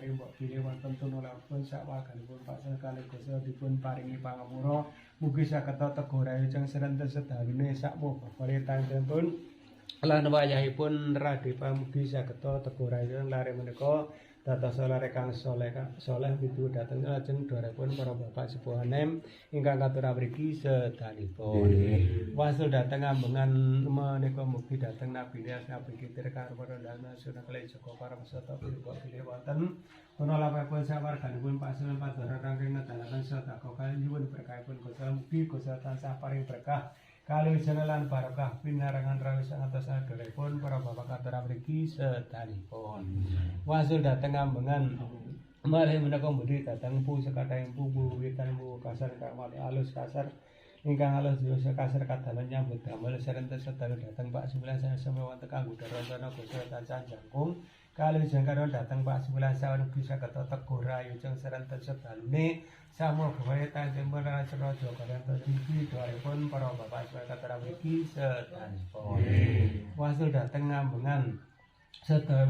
badhe mbok pilih wonten tunulapun sawaganipun pasal kalih Gusti dipun paringi pangapura mugi saged teguh rayujeng serenten sedalune sakmo babare tanggenipun lan wayahipun Radepa mugi saged teguh rayujeng lare menika dados lare kang saleh miturut dhateng lajeng dorepun para bapak sepuhanem ingkang katur mriki sedanipun. Wasul dhateng ambengan menika mugi dhateng Nabi Ilyas Nabi Khidir karo para dana sunakale Joko para wisata pilih wonten punalapipun sawarganipun pasaran padara rangking nedalaken sedekah kaliwun berkahipun Gusti mugi Gusti tansah paring berkah kaluwihan lan barokah pinarengan rawuh sangatos sadherepun para bapak katur mriki sedanipun. Wasul dhateng ambengan malih menika mudi dhateng pu sekatahing pugu witan pu kasar kang alus kasar ingkang alus dosa kasar kadamen nyambut damel serenten sedaya dhateng Pak Sembilan sama wonten kanggo darantana Gusti tansah jangkung kaluwihan karo dhateng Pak Sembilan sawan bisa kata teguh rayujeng serenten sedalune samo gawe tanjung raja karanto iki doaripun para bapak kathah mriki sedanipun. Wasul dhateng ambengan sedaya